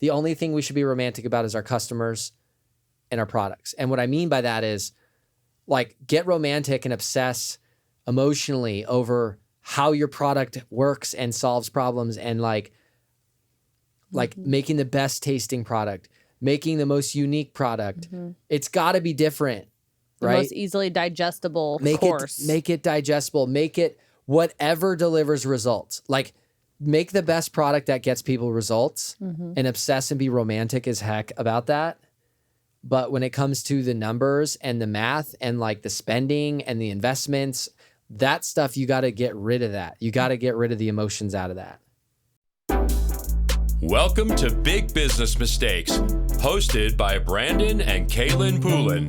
the only thing we should be romantic about is our customers and our products. And what I mean by that is like get romantic and obsess emotionally over how your product works and solves problems and like making the best tasting product, making the most unique product. It's got to be different, right? The most easily digestible course. Make it digestible. Make it whatever delivers results. Like make the best product that gets people results and obsess and be romantic as heck about that. But when it comes to the numbers and the math and like the spending and the investments, that stuff, you got to get rid of that. You got to get rid of the emotions out of that. Welcome to Big Business Mistakes, hosted by Brandon and Kaylin Poulin.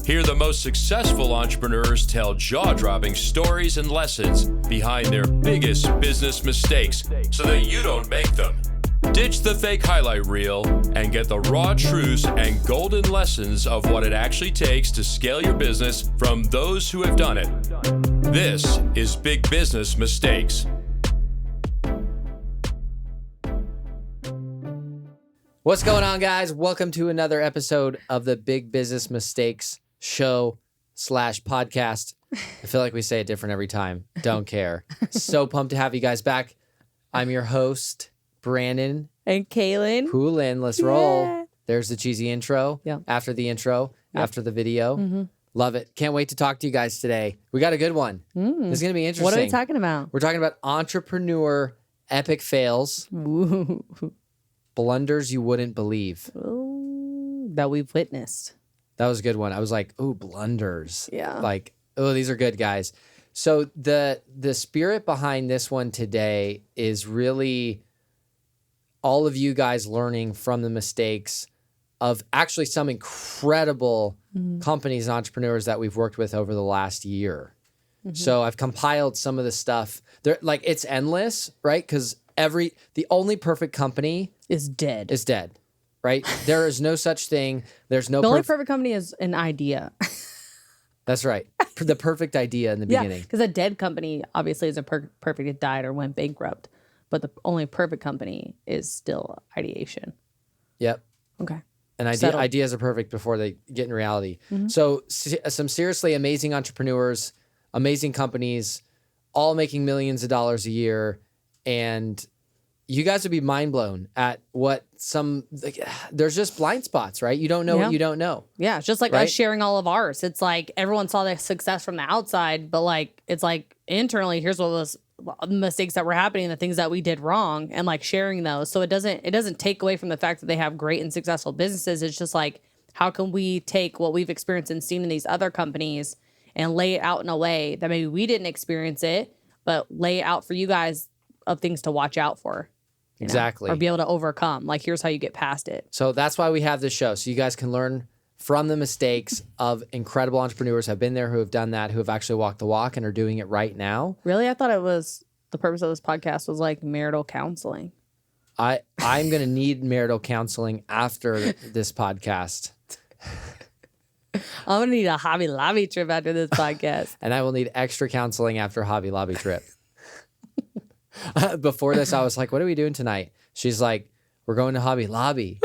Here, the most successful entrepreneurs tell jaw-dropping stories and lessons behind their biggest business mistakes so that you don't make them. Ditch the fake highlight reel and get the raw truths and golden lessons of what it actually takes to scale your business from those who have done it. This is Big Business Mistakes. What's going on, guys? Welcome to another episode of the Big Business Mistakes show / podcast. I feel like we say it different every time. Don't care. So pumped to have you guys back. I'm your host, Brandon. And Kaylin. Poulin. Let's roll. There's the cheesy intro. Yeah. After the intro, after the video. Love it. Can't wait to talk to you guys today. We got a good one. This is going to be interesting. What are we talking about? We're talking about entrepreneur epic fails. Ooh. Blunders you wouldn't believe. Ooh, that we've witnessed. That was a good one. I was like, ooh, blunders. Yeah. Like, oh, these are good, guys. So the spirit behind this one today is really all of you guys learning from the mistakes of actually some incredible companies and entrepreneurs that we've worked with over the last year. So I've compiled some of the stuff. They're like, it's endless, right? Because the only perfect company is dead. Right? There is no such thing. There's no the only perfect company is an idea. That's right. The perfect idea in the beginning. Because a dead company obviously isn't perfect. It died or went bankrupt. But the only perfect company is still ideation. Yep. Okay. And ideas are perfect before they get in reality. So some seriously amazing entrepreneurs, amazing companies, all making millions of dollars a year. And you guys would be mind blown at what there's just blind spots, right? You don't know what you don't know. Yeah, it's just like us sharing all of ours. It's like everyone saw the success from the outside, but like it's like internally, here's what was the mistakes that were happening, the things that we did wrong, and like sharing those. So it doesn't take away from the fact that they have great and successful businesses. It's just like, how can we take what we've experienced and seen in these other companies and lay it out in a way that maybe we didn't experience it, but lay it out for you guys of things to watch out for. Exactly. Or be able to overcome. Like, here's how you get past it. So that's why we have this show. So you guys can learn from the mistakes of incredible entrepreneurs who have been there, who have done that, who have actually walked the walk and are doing it right now. Really? I thought it was the purpose of this podcast was like marital counseling. I'm going to need marital counseling after this podcast. I'm going to need a Hobby Lobby trip after this podcast. And I will need extra counseling after Hobby Lobby trip. Before this, I was like, what are we doing tonight? She's like, we're going to Hobby Lobby.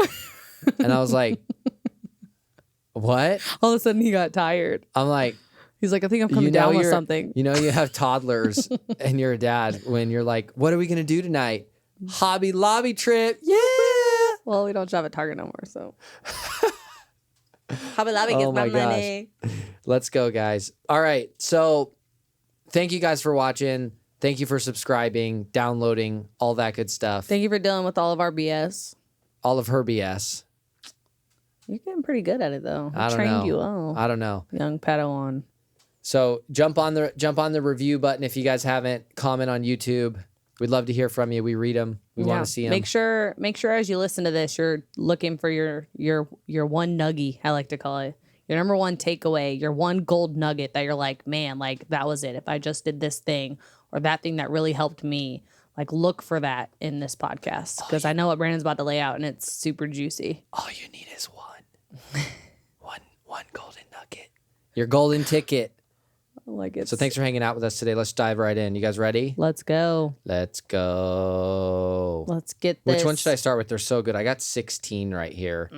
And I was like, what? All of a sudden he got tired. I'm like, he's like, I think I'm coming down with something. You know, you have toddlers and you're a dad when you're like, what are we going to do tonight? Hobby Lobby trip. Yeah. Well, we don't shop at Target no more, so. Hobby Lobby gets my money. Let's go, guys. All right. So thank you guys for watching. Thank you for subscribing, downloading, all that good stuff. Thank you for dealing with all of our BS. All of her BS. You're getting pretty good at it, though. I don't trained know. you well. I don't know. Young Padawan. So jump on the review button if you guys haven't. Comment on YouTube. We'd love to hear from you. We read them. We want to see them. Make sure as you listen to this, you're looking for your one nuggie, I like to call it. Your number one takeaway, your one gold nugget that you're like, man, like that was it. If I just did this thing or that thing that really helped me, like look for that in this podcast. Because I know what Brandon's about to lay out and it's super juicy. All you need is one golden nugget. Your golden ticket. Like it's So thanks for hanging out with us today. Let's dive right in. You guys ready? Let's go. Let's go. Let's get this. Which one should I start with? They're so good. I got 16 right here.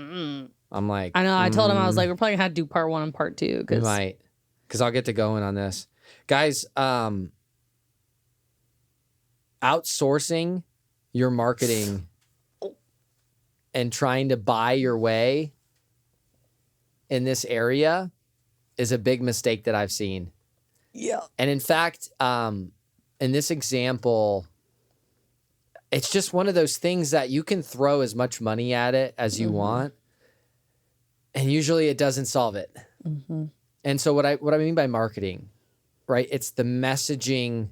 I'm like, I know. I told him I was like, we're probably gonna have to do part 1 and part 2 we because might, because I'll get to going on this, guys. Outsourcing your marketing and trying to buy your way in this area is a big mistake that I've seen. yeah, And in fact, in this example, it's just one of those things that you can throw as much money at it as you want, and usually it doesn't solve it. And so what I mean by marketing, right? It's the messaging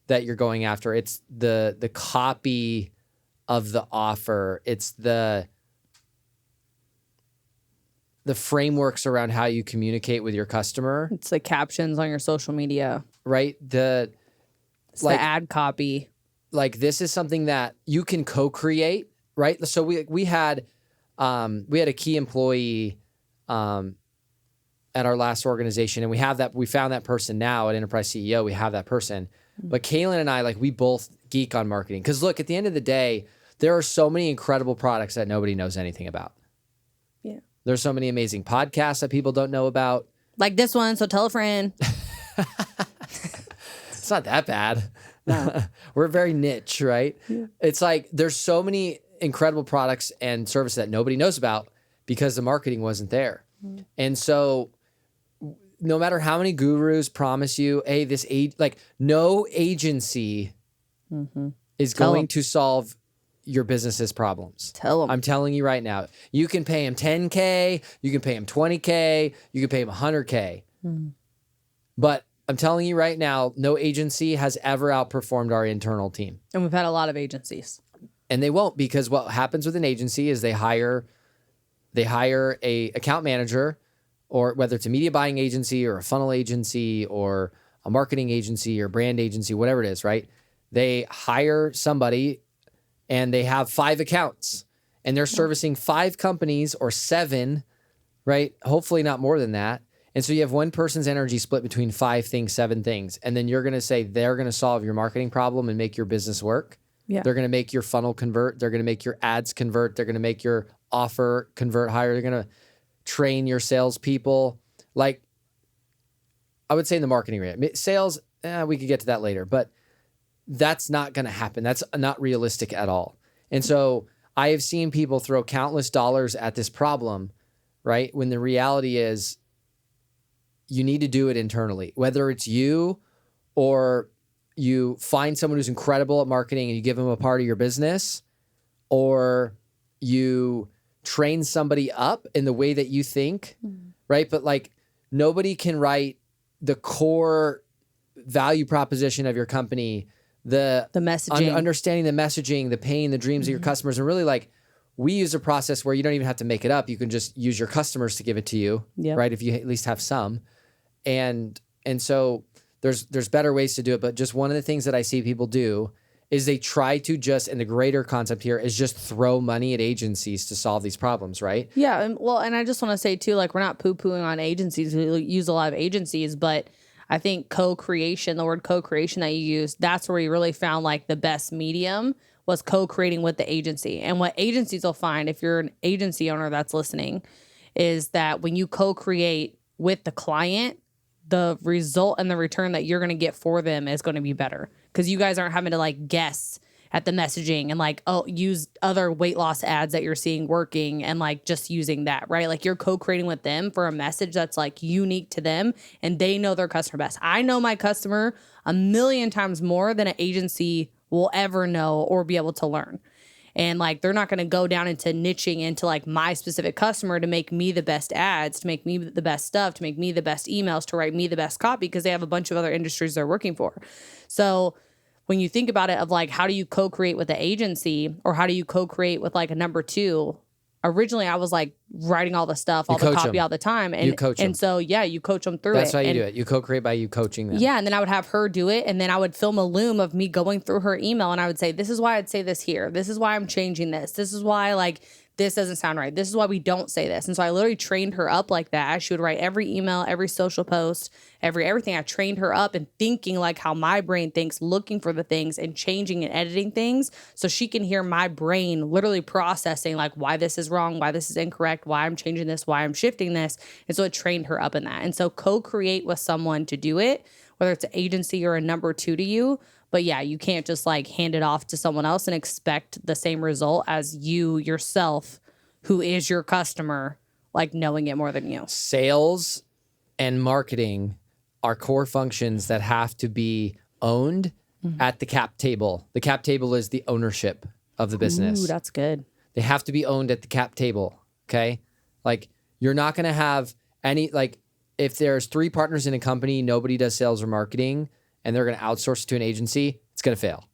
that you're going after. It's the copy of the offer. It's the frameworks around how you communicate with your customer, it's the captions on your social media, right? it's like- the ad copy. Like this is something that you can co-create, right? So we had a key employee at our last organization, and we found that person now at Enterprise CEO. We have that person, but Kaylin and I, like, we both geek on marketing because look, at the end of the day, there are so many incredible products that nobody knows anything about. Yeah, There's so many amazing podcasts that people don't know about. like this one. So tell a friend. It's not that bad. No. We're very niche, right? Yeah. It's like there's so many incredible products and services that nobody knows about because the marketing wasn't there. And so no matter how many gurus promise you, hey, no agency is going to solve your business's problems. Tell them. I'm telling you right now. You can pay him $10K, you can pay him $20K, you can pay him $100K. But I'm telling you right now, no agency has ever outperformed our internal team. And we've had a lot of agencies. And they won't, because what happens with an agency is they hire a account manager, or whether it's a media buying agency or a funnel agency or a marketing agency or brand agency, whatever it is, right? They hire somebody and they have 5 accounts and they're servicing 5 companies or 7, right? Hopefully not more than that. And so you have one person's energy split between 5 things, 7 things. And then you're going to say they're going to solve your marketing problem and make your business work. Yeah. They're going to make your funnel convert. They're going to make your ads convert. They're going to make your offer convert higher. They're going to train your salespeople. Like, I would say in the marketing area, sales, we could get to that later, but that's not going to happen. That's not realistic at all. And so I have seen people throw countless dollars at this problem, right? When the reality is, you need to do it internally, whether it's you or you find someone who's incredible at marketing and you give them a part of your business, or you train somebody up in the way that you think, right? But like, nobody can write the core value proposition of your company, the messaging, understanding the messaging, the pain, the dreams of your customers. And really, like, we use a process where you don't even have to make it up. You can just use your customers to give it to you, right? If you at least have some. And so there's better ways to do it. But just one of the things that I see people do is they try to just, and the greater concept here is just throw money at agencies to solve these problems, right? Yeah. And I just want to say too, like, we're not poo-pooing on agencies. We use a lot of agencies, but I think co-creation, the word co-creation that you use, that's where you really found like the best medium was co-creating with the agency. And what agencies will find, if you're an agency owner that's listening, is that when you co-create with the client, the result and the return that you're going to get for them is going to be better, because you guys aren't having to like guess at the messaging and like, oh, use other weight loss ads that you're seeing working and like just using that, right? Like, you're co-creating with them for a message that's like unique to them, and they know their customer best. I know my customer 1,000,000 times more than an agency will ever know or be able to learn. And like, they're not going to go down into niching into like my specific customer to make me the best ads, to make me the best stuff, to make me the best emails, to write me the best copy, because they have a bunch of other industries they're working for. So when you think about it, of like, how do you co-create with the agency, or how do you co-create with like a number 2? Originally, I was like writing all the stuff, all the coach copy 'em. all the time. And You coach 'em. and so you coach them through That's it. how you And do it. You co-create by you coaching them. yeah, and then I would have her do it, and then I would film a loom of me going through her email, and I would say, this is why I'd say this here. This is why I'm changing this. This is why, like, this doesn't sound right. This is why we don't say this. And so I literally trained her up like that. She would write every email, every social post, everything. I trained her up and thinking like how my brain thinks, looking for the things and changing and editing things so she can hear my brain literally processing like why this is wrong, why this is incorrect, why I'm changing this, why I'm shifting this. And so it trained her up in that. And so co-create with someone to do it, whether it's an agency or a number two to you. But yeah, you can't just like hand it off to someone else and expect the same result as you yourself, who is your customer, like knowing it more than you. Sales and marketing are core functions that have to be owned at the cap table. The cap table is the ownership of the business. Ooh, that's good. They have to be owned at the cap table. Okay. Like you're not going to have any, like if there's 3 partners in a company, nobody does sales or marketing and they're going to outsource it to an agency, it's going to fail.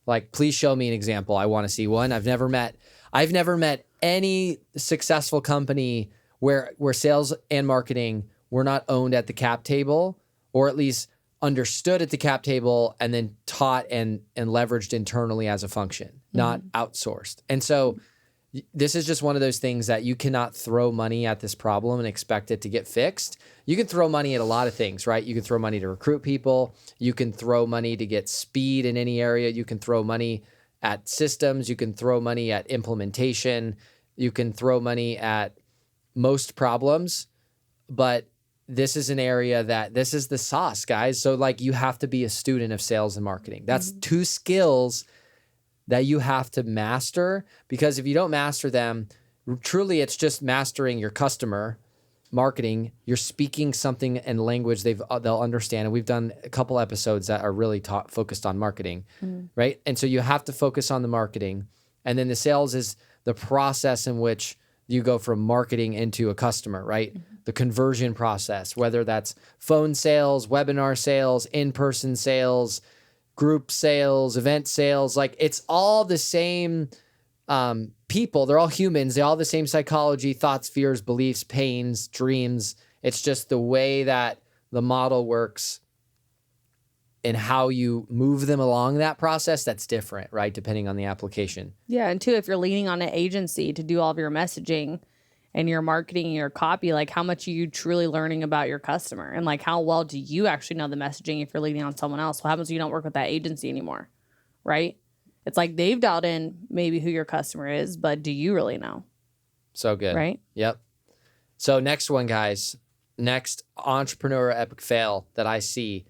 Like, please show me an example. I want to see one. I've never met any successful company where sales and marketing were not owned at the cap table, or at least understood at the cap table and then taught and leveraged internally as a function, not outsourced. And so this is just one of those things that you cannot throw money at this problem and expect it to get fixed. You can throw money at a lot of things, right? You can throw money to recruit people. You can throw money to get speed in any area. You can throw money at systems. You can throw money at implementation. You can throw money at most problems. But this is an area that this is the sauce, guys. So like you have to be a student of sales and marketing. That's 2 skills that you have to master, because if you don't master them, truly it's just mastering your customer marketing. You're speaking something in language they'll understand. And we've done a couple episodes that are really focused on marketing, right? And so you have to focus on the marketing. And then the sales is the process in which you go from marketing into a customer, right? The conversion process, whether that's phone sales, webinar sales, in-person sales, group sales, event sales, like it's all the same people. They're all humans. They all have the same psychology, thoughts, fears, beliefs, pains, dreams. It's just the way that the model works and how you move them along that process that's different, right? Depending on the application. Yeah. And 2, if you're leaning on an agency to do all of your messaging and your marketing and your copy, like how much are you truly learning about your customer? And like how well do you actually know the messaging if you're leaning on someone else? What happens when you don't work with that agency anymore, right? It's like they've dialed in maybe who your customer is, but do you really know? So good. Right? Yep. So next one, guys. Next entrepreneur epic fail that I see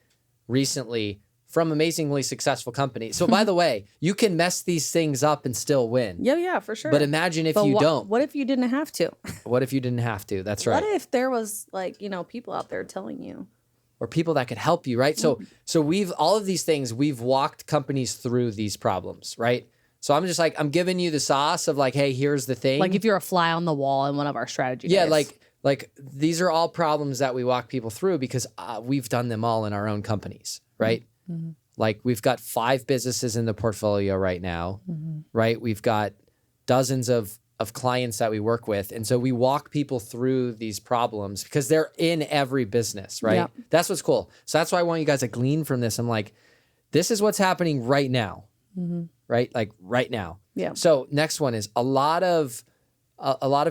recently from amazingly successful companies. So by the way, you can mess these things up and still win. Yeah, for sure. But imagine if But you don't. What if you didn't have to? What if you didn't have to? That's right. What if there was like, people out there telling you? Or people that could help you, right? So all of these things, we've walked companies through these problems, right? So I'm just like, I'm giving you the sauce of like, hey, here's the thing. Like if you're a fly on the wall in one of our strategy Yeah, days. like these are all problems that we walk people through because we've done them all in our own companies, right? Like we've got 5 businesses in the portfolio right now, right? We've got dozens of clients that we work with. And so we walk people through these problems because they're in every business, right? Yep. That's what's cool. So that's why I want you guys to glean from this. I'm like, this is what's happening right now, right? Like right now. Yeah. So next one is a lot of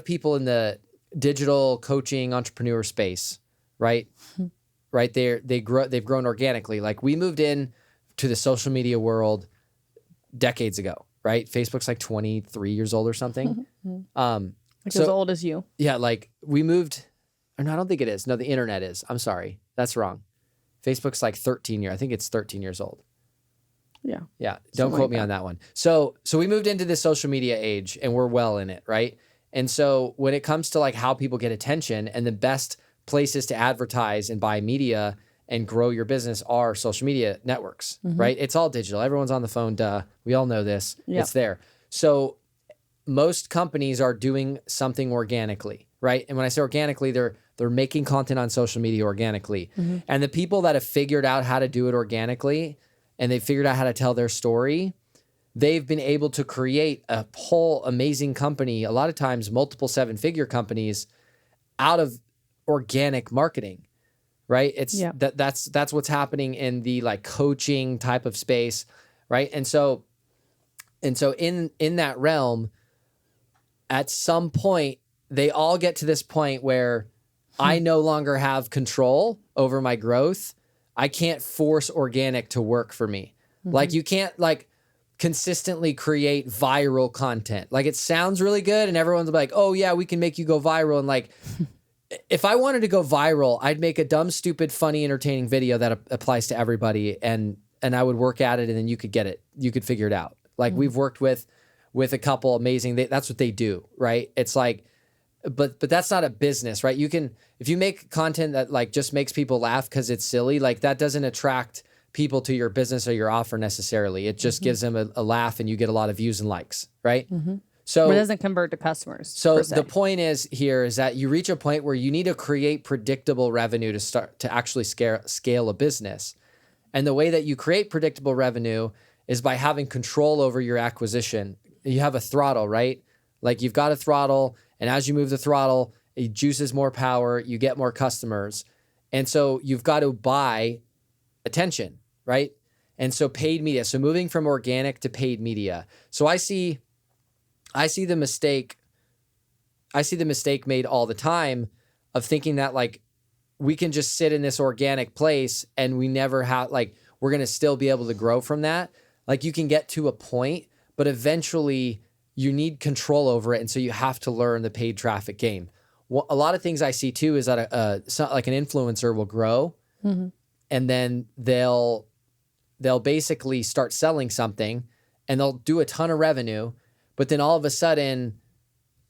people in the digital coaching entrepreneur space, right? Right there, they've grown organically. Like we moved in to the social media world decades ago, right? Facebook's like 23 years old or something. Like as old as you. Yeah, like we moved, or no, I don't think it is. No, the internet is. I'm sorry. That's wrong. Facebook's like 13 years. I think it's 13 years old. Yeah. Yeah. Don't quote me on that one. So we moved into this social media age and we're well in it, right? And so when it comes to like how people get attention and the best places to advertise and buy media and grow your business are social media networks, right? It's all digital. Everyone's on the phone. Duh. We all know this. Yep. It's there. So most companies are doing something organically, right? And when I say organically, they're making content on social media organically. And the people that have figured out how to do it organically and they figured out how to tell their story, they've been able to create a whole amazing company, a lot of times multiple 7-figure companies, out of organic marketing, right? It's that's what's happening in the like coaching type of space, right? And so in that realm, at some point, they all get to this point where I no longer have control over my growth. I can't force organic to work for me. Like you can't like consistently create viral content. Like it sounds really good and everyone's like, oh yeah, we can make you go viral. And like, if I wanted to go viral, I'd make a dumb, stupid, funny, entertaining video that applies to everybody. And I would work at it and then you could get it. You could figure it out. Like we've worked with a couple amazing, that's what they do, right? It's like, but that's not a business, right? You can, if you make content that like just makes people laugh because it's silly, like that doesn't attract people to your business or your offer necessarily. It just gives them a laugh and you get a lot of views and likes, right? So but it doesn't convert to customers. So the point is that you reach a point where you need to create predictable revenue to start to actually scale a business. And the way that you create predictable revenue is by having control over your acquisition. You have a throttle, right? Like you've got a throttle, and as you move the throttle, it juices more power, you get more customers. And so you've got to buy attention, right? And so paid media. So moving from organic to paid media. So I see the mistake made all the time of thinking that like we can just sit in this organic place and we never have, like, we're going to still be able to grow from that. Like you can get to a point, but eventually you need control over it. And so you have to learn the paid traffic game. Well, a lot of things I see too is that like an influencer will grow and then they'll basically start selling something and they'll do a ton of revenue. But then all of a sudden,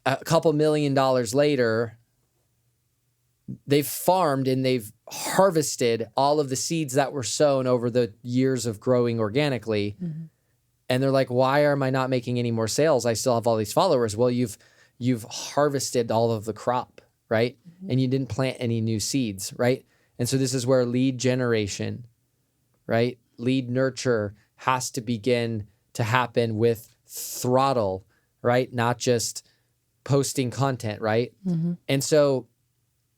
a couple $1 million later, they've farmed and they've harvested all of the seeds that were sown over the years of growing organically. And they're like, why am I not making any more sales? I still have all these followers. Well, you've harvested all of the crop, right? And you didn't plant any new seeds, right? And so this is where lead generation, right? Lead nurture has to begin to happen with throttle, right? Not just posting content, right? And so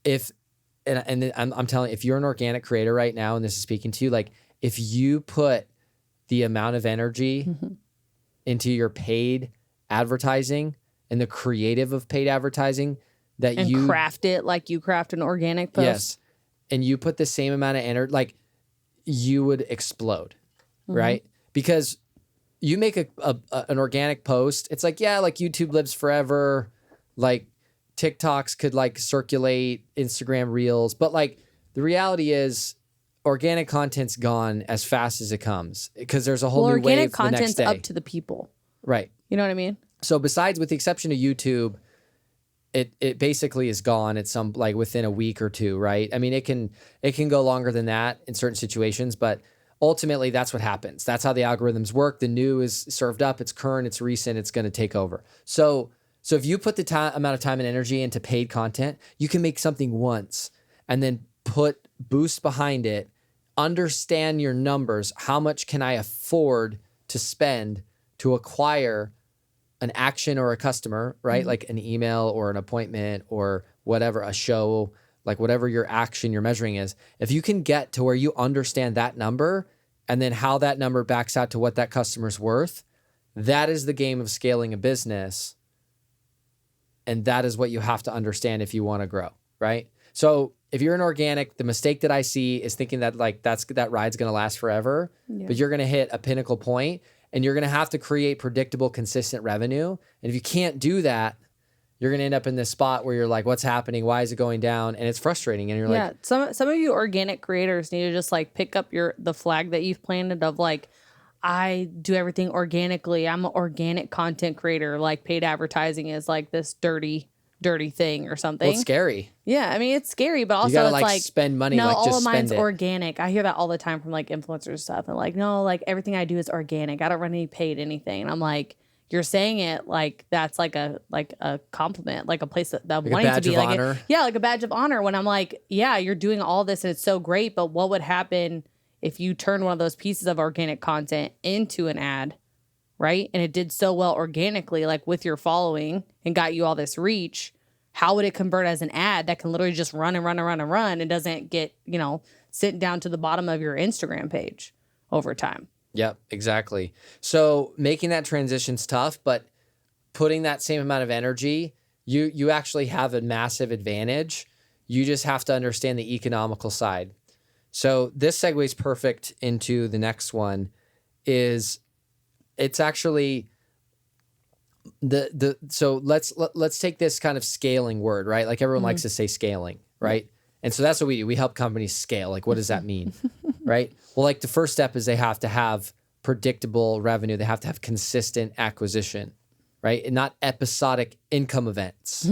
I'm telling you, if you're an organic creator right now, and this is speaking to you, like if you put the amount of energy into your paid advertising and the creative of paid advertising and you craft it like you craft an organic post. Yes. And you put the same amount of energy, like you would explode, right? Because you make an organic post, it's like, yeah, like YouTube lives forever. Like TikToks could like circulate, Instagram reels. But like the reality is organic content's gone as fast as it comes because there's a whole new wave the next day. Organic content's up to the people. Right. You know what I mean? So besides, with the exception of YouTube, it basically is gone at some, like within a week or two, right? I mean, it can go longer than that in certain situations, but ultimately that's what happens. That's how the algorithms work. The new is served up, it's current, it's recent, it's going to take over. So if you put the amount of time and energy into paid content, you can make something once and then put boost behind it, understand your numbers. How much can I afford to spend to acquire an action or a customer, right? Like an email or an appointment or whatever, a show, like whatever your action you're measuring is. If you can get to where you understand that number and then how that number backs out to what that customer's worth, that is the game of scaling a business. And that is what you have to understand if you want to grow, right? So if you're an organic, the mistake that I see is thinking that like that ride's going to last forever, but you're going to hit a pinnacle point and you're going to have to create predictable, consistent revenue. And if you can't do that, you're going to end up in this spot where you're like, what's happening? Why is it going down? And it's frustrating. And you're like, some of you organic creators need to just like pick up the flag that you've planted of like, I do everything organically. I'm an organic content creator. Like paid advertising is like this dirty thing or something. Well, it's scary. Yeah, I mean, it's scary, but also you gotta, it's like spend money. No, like, all just of mine's spend it. organic. I hear that all the time from like influencers stuff, and like, no, like everything I do is organic. I don't run any paid anything. And I'm like, you're saying it like that's like a compliment, like a place that like wanting to be like honor. like a badge of honor. When I'm like, yeah, you're doing all this and it's so great, but what would happen if you turn one of those pieces of organic content into an ad? right? And it did so well organically, like with your following and got you all this reach, how would it convert as an ad that can literally just run and run and run and run and doesn't get, sit down to the bottom of your Instagram page over time? Yep, exactly. So making that transition's tough, but putting that same amount of energy, you actually have a massive advantage. You just have to understand the economical side. So this segues perfect into the next one. It's actually so let's take this kind of scaling word, right? Like everyone likes to say scaling, right? And so that's what we do. We help companies scale. Like, what does that mean? Right? Well, like the first step is they have to have predictable revenue. They have to have consistent acquisition, right? And not episodic income events.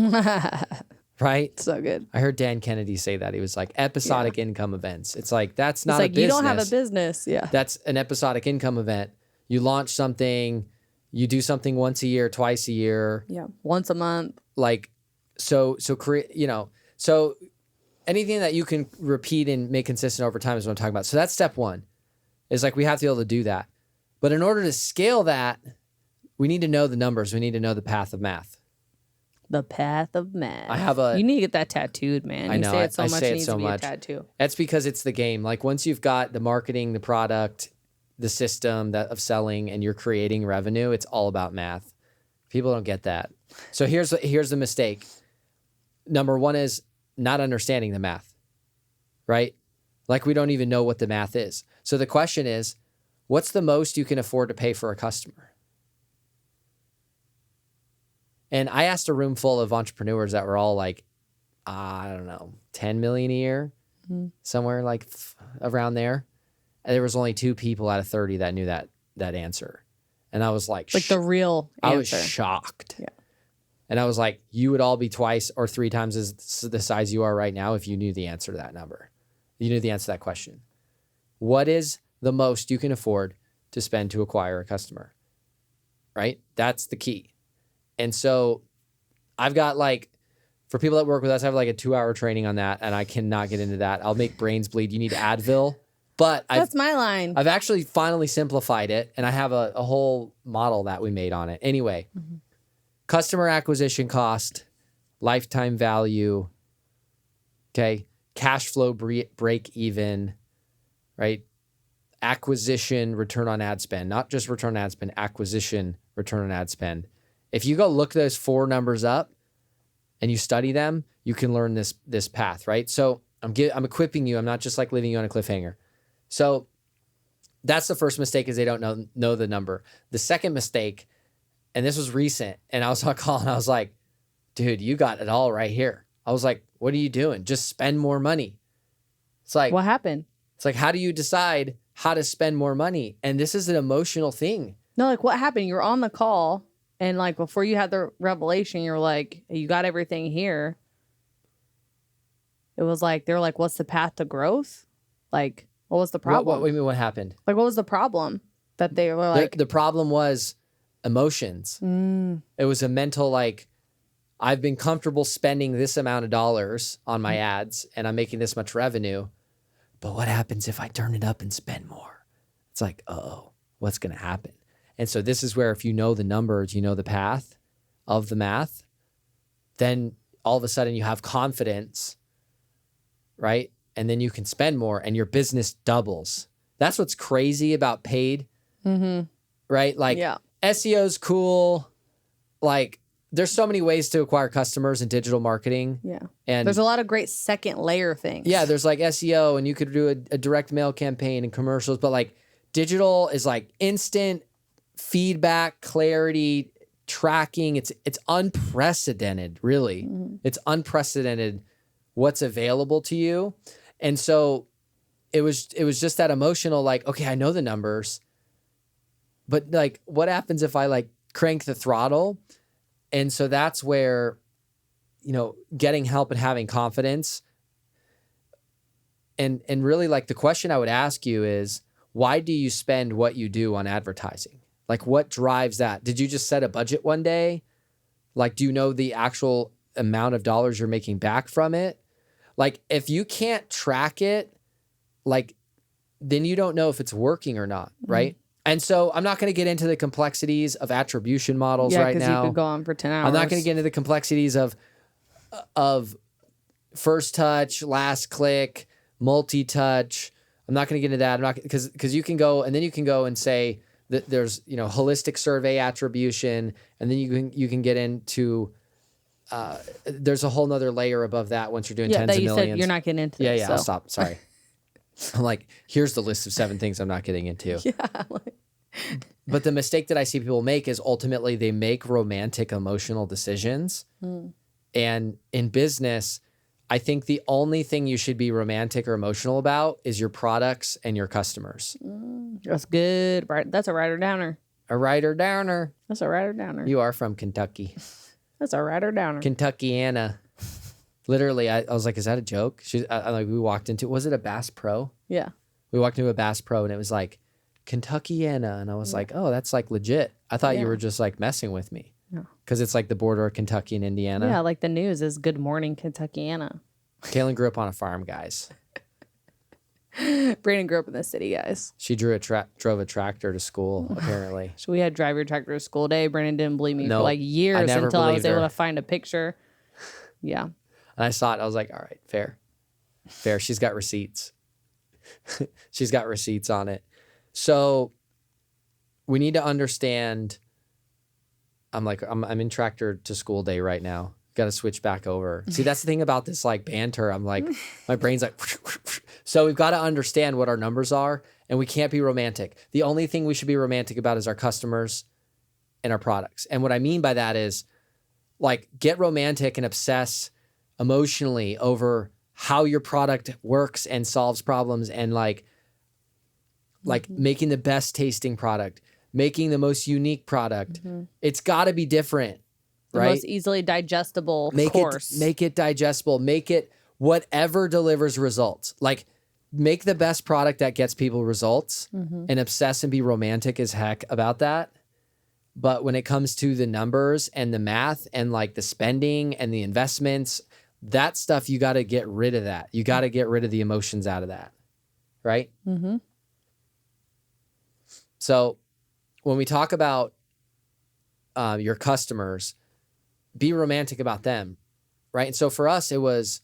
Right? So good. I heard Dan Kennedy say that. He was like, episodic income events. It's like, that's not It's a like, business. you don't have a business. Yeah. That's an episodic income event. You launch something, you do something once a year, twice a year. Yeah. Once a month. Like, so create, so anything that you can repeat and make consistent over time is what I'm talking about. So that's step one, is like, we have to be able to do that. But in order to scale that, we need to know the numbers. We need to know the path of math. The path of math. You need to get that tattooed, man. I know. You say it so I much, say it it needs so to be much. a tattoo. That's because it's the game. Like once you've got the marketing, the product, the system of selling, and you're creating revenue, it's all about math. People don't get that. So here's the mistake. Number one is not understanding the math, right? Like we don't even know what the math is. So the question is, what's the most you can afford to pay for a customer? And I asked a room full of entrepreneurs that were all like, I don't know, 10 million a year, somewhere like around there. And there was only 2 people out of 30 that knew that answer. And I was like the real answer. I was shocked. Yeah. And I was like, you would all be 2 or 3 times the size you are right now if you knew the answer to that number. You knew the answer to that question. What is the most you can afford to spend to acquire a customer? Right? That's the key. And so I've got for people that work with us, I have like a 2-hour training on that, and I cannot get into that. I'll make brains bleed. You need Advil. But that's my line. I've actually finally simplified it, and I have a whole model that we made on it. Anyway, customer acquisition cost, lifetime value, okay, cash flow break even, right? Acquisition return on ad spend, not just return on ad spend, acquisition return on ad spend. If you go look those 4 numbers up and you study them, you can learn this path, right? So I'm equipping you. I'm not just like leaving you on a cliffhanger. So that's the first mistake, is they don't know the number. The second mistake, and this was recent, and I was on call and I was like, dude, you got it all right here. I was like, what are you doing? Just spend more money. It's like, what happened? It's like, how do you decide how to spend more money? And this is an emotional thing. No, like what happened? You were on the call, and like before you had the revelation, you were like, you got everything here. It was like, they were like, what's the path to growth? Like, what was the problem? What do you mean, what happened? Like, what was the problem? That they were like... The problem was emotions. It was a mental, like, I've been comfortable spending this amount of dollars on my ads, and I'm making this much revenue. But what happens if I turn it up and spend more? It's like, uh-oh, what's going to happen? And so this is where if you know the numbers, you know the path of the math, then all of a sudden you have confidence, right? And then you can spend more and your business doubles. That's what's crazy about paid, right? Like SEO's cool. Like there's so many ways to acquire customers in digital marketing. Yeah. And there's a lot of great second layer things. Yeah. There's like SEO, and you could do a direct mail campaign and commercials, but like digital is like instant feedback, clarity, tracking. It's unprecedented, really. It's unprecedented what's available to you. And so it was just that emotional, like, okay, I know the numbers, but like, what happens if I like crank the throttle? And so that's where, getting help and having confidence. And really, like, the question I would ask you is, why do you spend what you do on advertising? Like, what drives that? Did you just set a budget one day? Like, do you know the actual amount of dollars you're making back from it? Like, if you can't track it, like, then you don't know if it's working or not, right? And so I'm not going to get into the complexities of attribution models right because now. you could go on for 10 hours. I'm not going to get into the complexities of first touch, last click, multi-touch. I'm not going to get into that. I'm not because you can go and then you can go and say that there's holistic survey attribution, and then you can get into there's a whole nother layer above that once you're doing tens that of you millions. said you're not getting into. Yeah, So. I'll stop. Sorry. I'm like, here's the list of 7 things I'm not getting into. Yeah. But the mistake that I see people make is ultimately they make romantic emotional decisions. And in business, I think the only thing you should be romantic or emotional about is your products and your customers. That's good. Right. That's a writer downer. A writer downer. That's a writer downer. You are from Kentucky. That's a writer downer. Kentuckiana. Literally, I was like, is that a joke? We walked into, was it a Bass Pro? Yeah. We walked into a Bass Pro and it was like, Kentuckiana. And I was like, oh, that's like legit. I thought you were just like messing with me. No. Because it's like the border of Kentucky and Indiana. Yeah, like the news is Good Morning Kentuckiana. Kaylin grew up on a farm, guys. Brandon grew up in the city, guys. She drove a tractor to school, apparently. So we had drive your tractor to school day. Brandon didn't believe me for Nope. like years never until I was believed able her. to find a picture. Yeah. And I saw it. I was like, all right, fair. Fair. She's got receipts. She's got receipts on it. So we need to understand. I'm in tractor to school day right now. Got to switch back over. See, that's the thing about this like banter. I'm like, my brain's like, so we've got to understand what our numbers are, and we can't be romantic. The only thing we should be romantic about is our customers and our products. And what I mean by that is like get romantic and obsess emotionally over how your product works and solves problems, and like making the best tasting product, making the most unique product. It's got to be different. The right? most easily digestible Make course. it digestible. Make it whatever delivers results. Like make the best product that gets people results, and obsess and be romantic as heck about that. But when it comes to the numbers and the math and like the spending and the investments, that stuff, you got to get rid of that. You got to get rid of the emotions out of that. Right? Mm-hmm. So when we talk about your customers, be romantic about them, right? And so for us, it was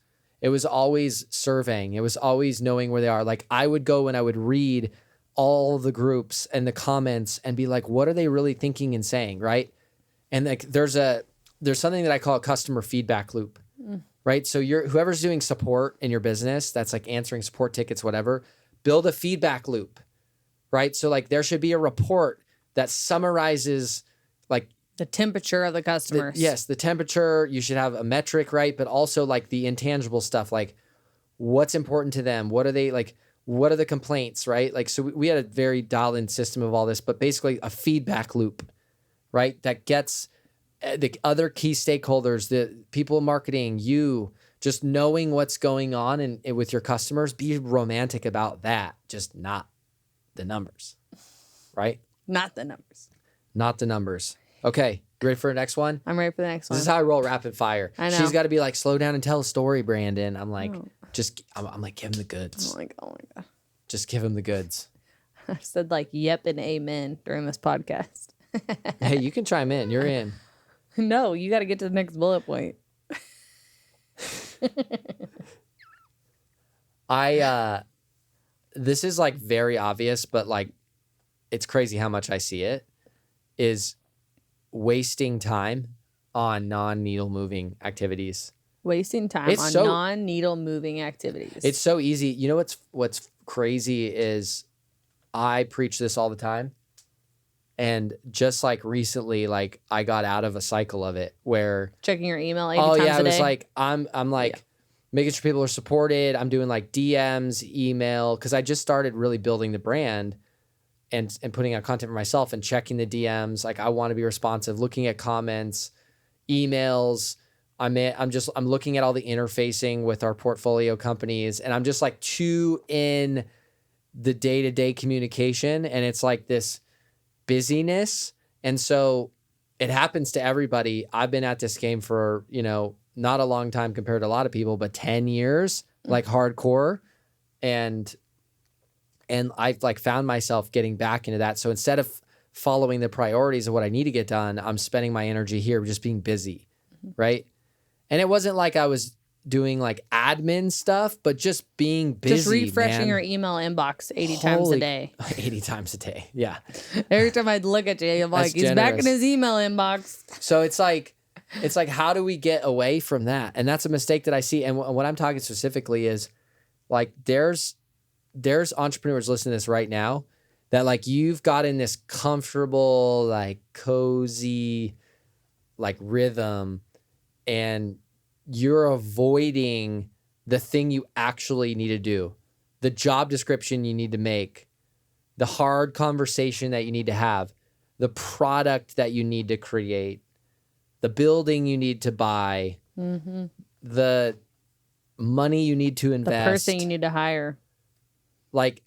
always surveying. It was always knowing where they are. Like I would go and I would read all the groups and the comments and be like, what are they really thinking and saying, right? And like there's something that I call a customer feedback loop, right? So whoever's doing support in your business, that's like answering support tickets, whatever, build a feedback loop, right? So like there should be a report that summarizes like The temperature of the customers. the temperature. You should have a metric, right? But also like the intangible stuff, like what's important to them. What are they like? What are the complaints, right? Like, so we had a very dialed-in system of all this, but basically a feedback loop, right? That gets the other key stakeholders, the people in marketing, you just knowing what's going on and with your customers. Be romantic about that, just not the numbers, right? Not the numbers. Not the numbers. Okay, you ready for the next one? I'm ready for the next one. This is how I roll rapid fire. I know. She's got to be like, slow down and tell a story, Brandon. I'm like, Oh. I'm like, give him the goods. I'm like, oh my God. Just give him the goods. I said like, yep and amen during this podcast. Hey, you can chime in. You're in. No, you got to get to the next bullet point. This is like very obvious, but like, it's crazy how much I see it, is wasting time on non-needle moving activities. Wasting time on non-needle moving activities. It's so easy. You know what's crazy is I preach this all the time. And just like recently, like I got out of a cycle of it where checking your email 80 times a day. I was like, I'm like making sure people are supported. I'm doing like DMs, email, because I just started really building the brand and putting out content for myself and checking the DMs. Like I want to be responsive, looking at comments, emails. I'm looking at all the interfacing with our portfolio companies, and I'm just like too in the day-to-day communication, and it's like this busyness. And so it happens to everybody. I've been at this game for, not a long time compared to a lot of people, but 10 years, like hardcore. And And I've like found myself getting back into that. So instead of following the priorities of what I need to get done, I'm spending my energy here just being busy, right? And it wasn't like I was doing like admin stuff, but just being busy, Just refreshing man. your email inbox 80 times a day. 80 times a day, yeah. Every time I look at you, I'm like, he's back in his email inbox. So it's like, how do we get away from that? And that's a mistake that I see. And what I'm talking specifically is like, there's entrepreneurs listening to this right now that like you've got in this comfortable, like cozy, like rhythm, and you're avoiding the thing you actually need to do, the job description you need to make, the hard conversation that you need to have, the product that you need to create, the building you need to buy, the money you need to invest, the person you need to hire. Like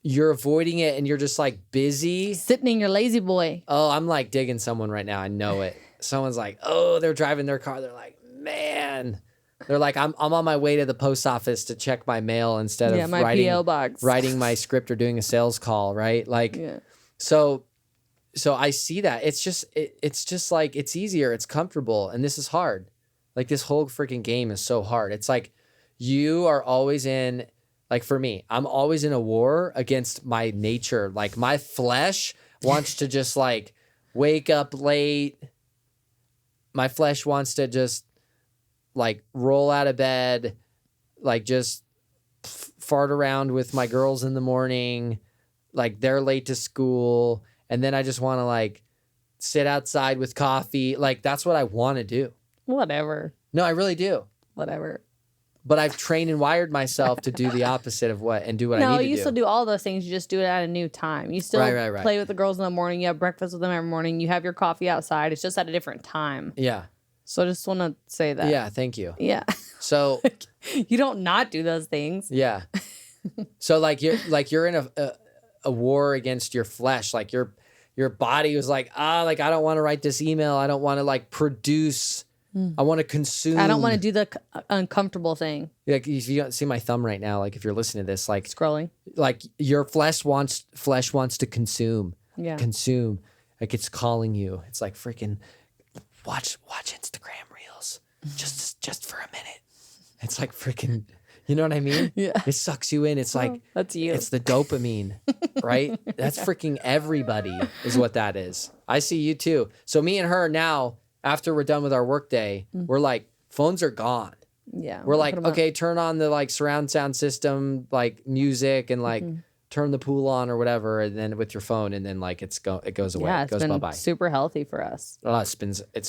you're avoiding it and you're just like busy. Sitting in your lazy boy. Oh, I'm like digging someone right now. I know it. Someone's like, oh, they're driving their car. They're like, man. They're like, I'm on my way to the post office to check my mail instead of my PO box. writing my script or doing a sales call, right? Like, so I see that. It's just like, it's easier. It's comfortable. And this is hard. Like this whole freaking game is so hard. It's like you are always in, like for me, I'm always in a war against my nature. Like my flesh wants to just like wake up late. My flesh wants to just like roll out of bed, like just fart around with my girls in the morning, like they're late to school. And then I just want to like sit outside with coffee. Like that's what I want to do. Whatever. No, I really do. Whatever. But I've trained and wired myself to do the opposite of what I need to do. No, you still do all those things. You just do it at a new time. You still Right. play with the girls in the morning. You have breakfast with them every morning. You have your coffee outside. It's just at a different time. Yeah. So I just want to say that. Yeah. Thank you. Yeah. So you don't not do those things. yeah. So you're in a war against your flesh. Like your body was like, like I don't want to write this email. I don't want to like produce. I want to consume. I don't want to do the uncomfortable thing. Like if you don't see my thumb right now, like if you're listening to this, like Scrolling. like your flesh wants to consume. Yeah. Consume. Like it's calling you. It's like freaking watch Instagram reels just for a minute. It's like freaking, you know what I mean? Yeah. It sucks you in. It's like that's you. It's the dopamine, right? That's freaking everybody is what that is. I see you too. So me and her now, after we're done with our workday, we're like, phones are gone. Yeah. We're like, okay, turn on the like surround sound system, like music, and like turn the pool on or whatever, and then with your phone, and then like it goes away. Yeah, it it's goes been bye-bye. super healthy for us. Oh, it's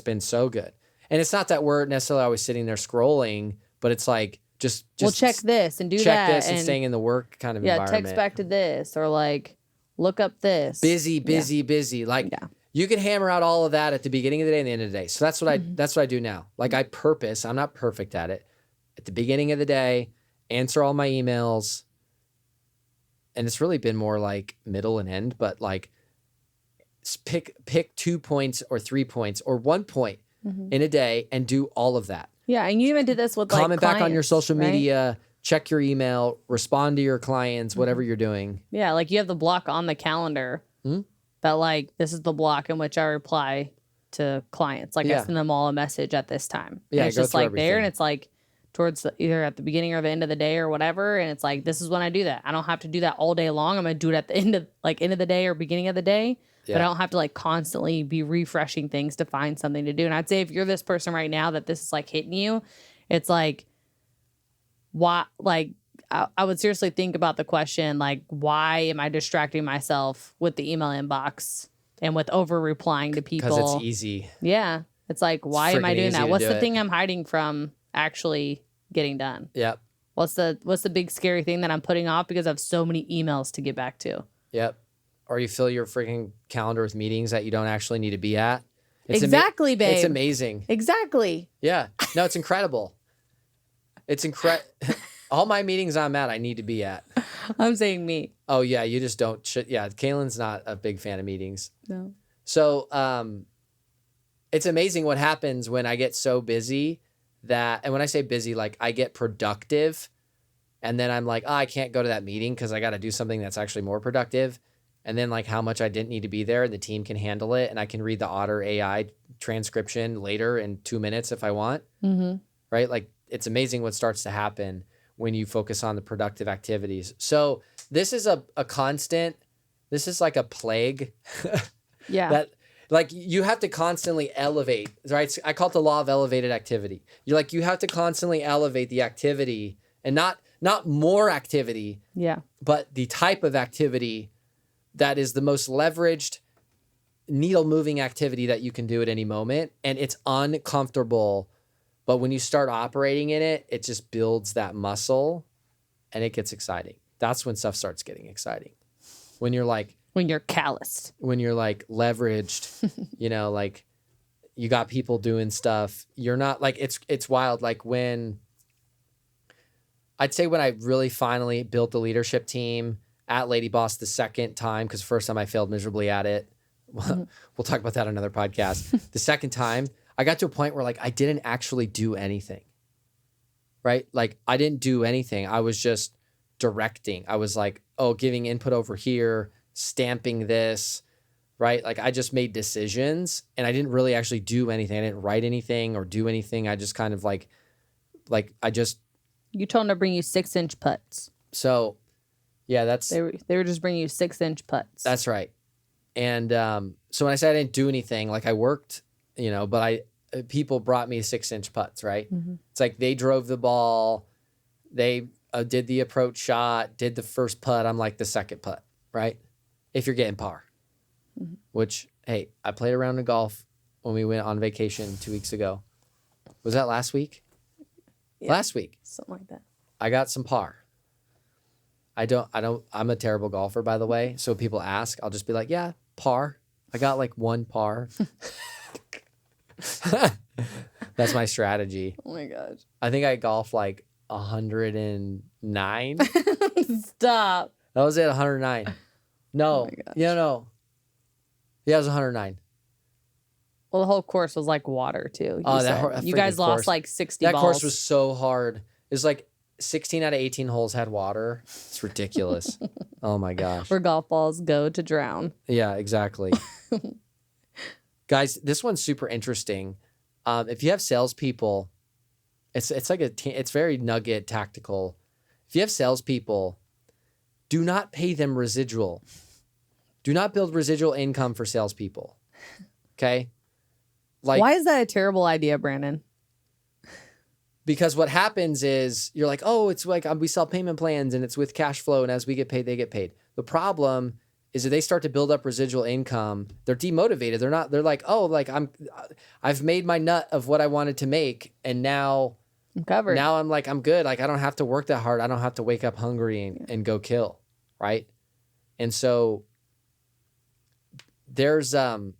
been so good. And it's not that we're necessarily always sitting there scrolling, but it's like just we'll check this and do check that. this and staying in the work kind of environment. Text back to this or like look up this. Busy. Like you can hammer out all of that at the beginning of the day and the end of the day. So that's what I do now. Like I purpose, I'm not perfect at it. At the beginning of the day, answer all my emails. And it's really been more like middle and end, but like pick 2 points or 3 points or 1 point in a day and do all of that. Yeah, and you even did this with comment back on your social right? media, check your email, respond to your clients, whatever you're doing. Yeah, like you have the block on the calendar that like this is the block in which I reply to clients. Like I send them all a message at this time. Yeah, and it's just like there, and it's like towards either at the beginning or the end of the day or whatever. And it's like this is when I do that. I don't have to do that all day long. I'm gonna do it at the end of the day or beginning of the day. Yeah. But I don't have to like constantly be refreshing things to find something to do. And I'd say if you're this person right now that this is like hitting you, it's like, why? Like, I would seriously think about the question, like, why am I distracting myself with the email inbox and with over replying to people? Because it's easy. Yeah. It's like, why am I doing that? What's the it. thing I'm hiding from actually getting done? Yep. What's the big scary thing that I'm putting off because I have so many emails to get back to? Yep. Or you fill your freaking calendar with meetings that you don't actually need to be at. It's exactly, babe. It's amazing. Exactly. Yeah. No, it's incredible. It's incredible. All my meetings I'm at, I need to be at. I'm saying me. Oh, yeah. You just don't. Yeah. Kaylin's not a big fan of meetings. No. So it's amazing what happens when I get so busy and when I say busy, like I get productive And then I'm like, oh, I can't go to that meeting because I got to do something that's actually more productive. And then like how much I didn't need to be there and the team can handle it. And I can read the Otter AI transcription later in 2 minutes if I want. Right? Like it's amazing what starts to happen when you focus on the productive activities. So this is a constant, this is like a plague. Yeah. That like you have to constantly elevate, right? I call it the law of elevated activity. You're like, you have to constantly elevate the activity and not more activity, Yeah. but the type of activity that is the most leveraged needle moving activity that you can do at any moment. And it's uncomfortable. But when you start operating in it, it just builds that muscle and it gets exciting. That's when stuff starts getting exciting. When you're like, When you're calloused. when you're like leveraged, you know, like you got people doing stuff. You're not like, it's wild. Like when I'd say when I really finally built the leadership team at Lady Boss the second time, because the first time I failed miserably at it. We'll talk about that on another podcast. The second time, I got to a point where like I didn't actually do anything. Right? Like I didn't do anything. I was just directing. I was like, oh, giving input over here, stamping this, right? Like I just made decisions and I didn't really actually do anything. I didn't write anything or do anything. I just kind of like I just. You told them to bring you 6-inch putts. So yeah, They were just bringing you 6-inch putts. that's right. And so when I said I didn't do anything, like I worked, you know, but people brought me 6-inch putts, right? It's like they drove the ball, they did the approach shot, did the first putt. I'm like the second putt, right? If you're getting par, which, hey, I played a round of golf when we went on vacation 2 weeks ago. Was that last week? Yeah. Last week. Something like that. I got some par. I'm a terrible golfer, by the way. So people ask, I'll just be like, yeah, par. I got like one par. That's my strategy. Oh my gosh. I think I golfed like 109. Stop. That was it, 109. No. Oh my gosh. Yeah, no. Yeah, it was 109. Well, the whole course was like water too. Oh, Said. You guys freaking lost course. like 60 That balls. course was so hard. It was like 16 out of 18 holes had water. It's ridiculous. Oh my gosh. where golf balls go to drown. Yeah, exactly. Guys, this one's super interesting. If you have salespeople, it's like it's very nugget tactical. If you have salespeople, do not pay them residual. Do not build residual income for salespeople. Okay? Like, Why is that a terrible idea, Brandon? because what happens is you're like, oh, it's like we sell payment plans and it's with cash flow, and as we get paid, they get paid. The problem is that they start to build up residual income. They're demotivated. They're like, oh, like I've made my nut of what I wanted to make, and now I'm covered. now I'm like, I'm good. Like I don't have to work that hard. I don't have to wake up hungry and go kill, right? And so there was an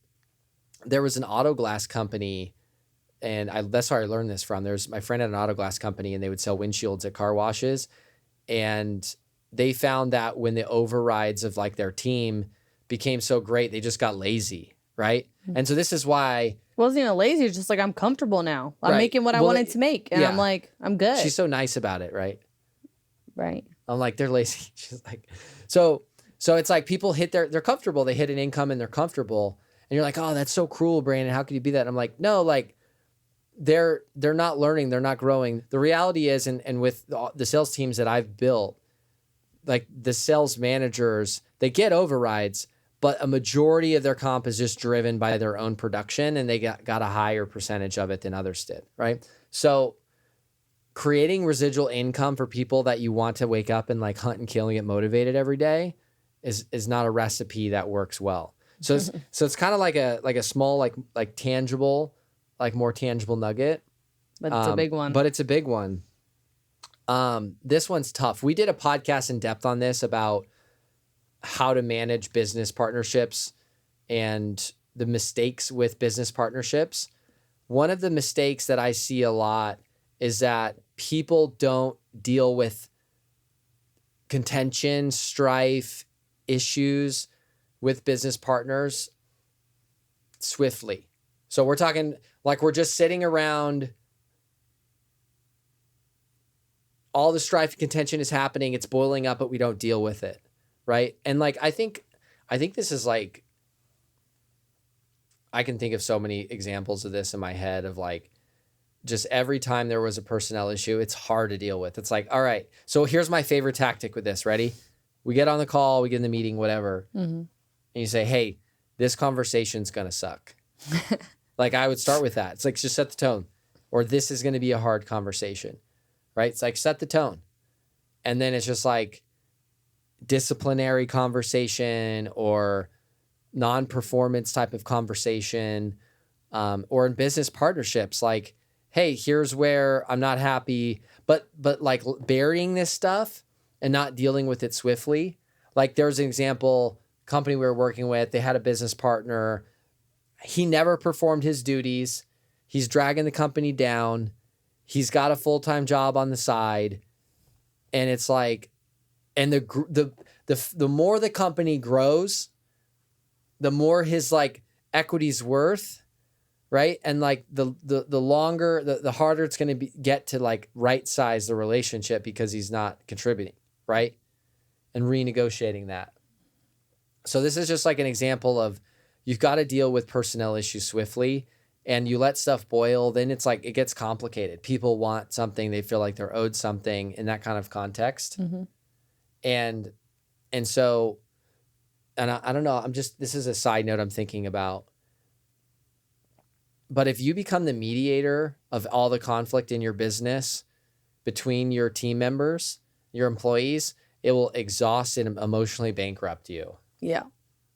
auto glass company, and that's where I learned this from. There's my friend at an auto glass company, and they would sell windshields at car washes, and they found that when the overrides of like their team became so great, they just got lazy, right? And so this is why wasn't even lazy. It's just like, I'm comfortable now. I'm Right. making what I Well, wanted to make. And yeah. I'm like, I'm good. she's so nice about it, right? right. I'm like, they're lazy. She's like, so it's like people they're comfortable. They hit an income and they're comfortable. And you're like, oh, that's so cruel, Brandon. How could you be that? I'm like, no, like they're not learning. They're not growing. The reality is, and with the sales teams that I've built, like the sales managers, they get overrides, but a majority of their comp is just driven by their own production, and they got a higher percentage of it than others did, right? So creating residual income for people that you want to wake up and like hunt and kill and get motivated every day is not a recipe that works well. So it's kind of like a small like tangible, like more tangible nugget. But it's a big one. But it's a big one. This one's tough. We did a podcast in depth on this about how to manage business partnerships and the mistakes with business partnerships. One of the mistakes that I see a lot is that people don't deal with contention, strife, issues with business partners swiftly. So we're talking like we're just sitting around all the strife and contention is happening. It's boiling up, but we don't deal with it. Right. And like, I think this is like, I can think of so many examples of this in my head of like, just every time there was a personnel issue, it's hard to deal with. It's like, all right, so here's my favorite tactic with this. Ready? We get on the call, we get in the meeting, whatever. And you say, hey, this conversation's going to suck. Like I would start with that. It's like, just set the tone. Or this is going to be a hard conversation, right? It's like, set the tone. And then it's just like disciplinary conversation or non-performance type of conversation. Or in business partnerships, like, hey, here's where I'm not happy, but like burying this stuff and not dealing with it swiftly. Like there's an example, company we were working with, they had a business partner. He never performed his duties. He's dragging the company down. He's got a full-time job on the side. And it's like, and the more the company grows, the more his like equity's worth, right? And like the longer, the harder it's going to get to like right size the relationship because he's not contributing, right? And renegotiating that. So this is just like an example of you've got to deal with personnel issues swiftly, and you let stuff boil, then it's like it gets complicated. People want something, they feel like they're owed something in that kind of context. And so, and I don't know, this is a side note I'm thinking about. But if you become the mediator of all the conflict in your business between your team members, your employees, it will exhaust and emotionally bankrupt you. Yeah.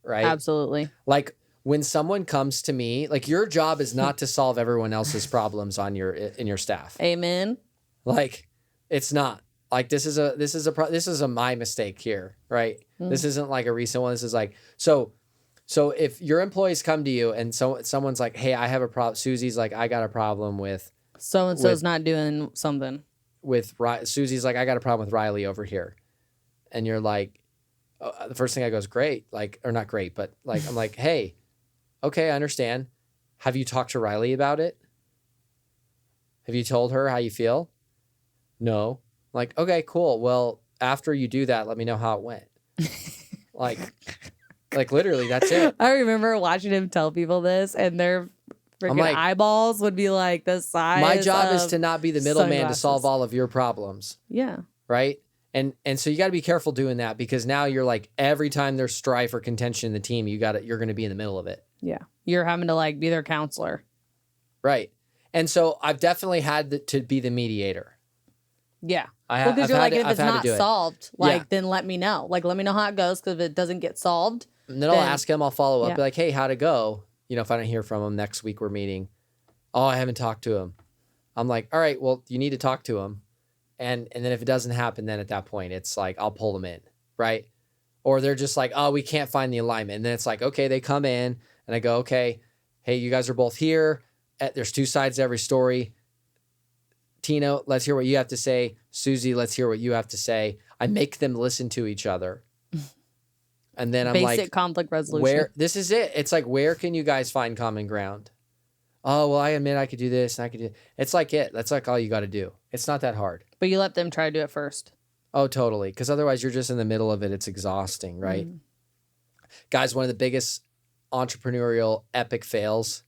Right? Absolutely. Like when someone comes to me, like your job is not to solve everyone else's problems in your staff. Amen. Like it's not. Like this is a my mistake here, right? This isn't like a recent one. This is like so if your employees come to you and someone's like, "Hey, I have a problem." Susie's like, "I got a problem with so and so's not doing something." Susie's like, "I got a problem with Riley over here," and you're like, the first thing I go is great, like, or not great, but like I'm like, "Hey, okay, I understand. Have you talked to Riley about it? Have you told her how you feel?" No. I'm like, okay, cool. Well, after you do that, let me know how it went. Like literally, that's it. I remember watching him tell people this, and their freaking eyeballs would be like the size. My job is to not be the middleman sunglasses. to solve all of your problems. Yeah. Right. And so you got to be careful doing that, because now you're like, every time there's strife or contention in the team, you're going to be in the middle of it. Yeah. You're having to like be their counselor. Right. And so I've definitely had to be the mediator. Yeah. I've because you're like, if I've it's had to not do it. solved, like, then let me know. Like, let me know how it goes, because if it doesn't get solved. And then I'll ask him, I'll follow up, Yeah. be like, hey, how'd it go? You know, if I don't hear from him next week, we're meeting. Oh, I haven't talked to him. I'm like, all right, well, you need to talk to him. And then if it doesn't happen, then at that point, it's like, I'll pull them in, right? Or they're just like, oh, we can't find the alignment. And then it's like, okay, they come in and I go, okay, hey, you guys are both here. There's two sides to every story. Tino, let's hear what you have to say. Susie, let's hear what you have to say. I make them listen to each other. And then I'm like, basic conflict resolution. This is it. It's like, where can you guys find common ground? Oh, well, I admit I could do this and I could do. It's like it. That's like all you got to do. It's not that hard. But you let them try to do it first. Oh, totally. Because otherwise you're just in the middle of it. It's exhausting, right? Guys, one of the biggest entrepreneurial epic fails.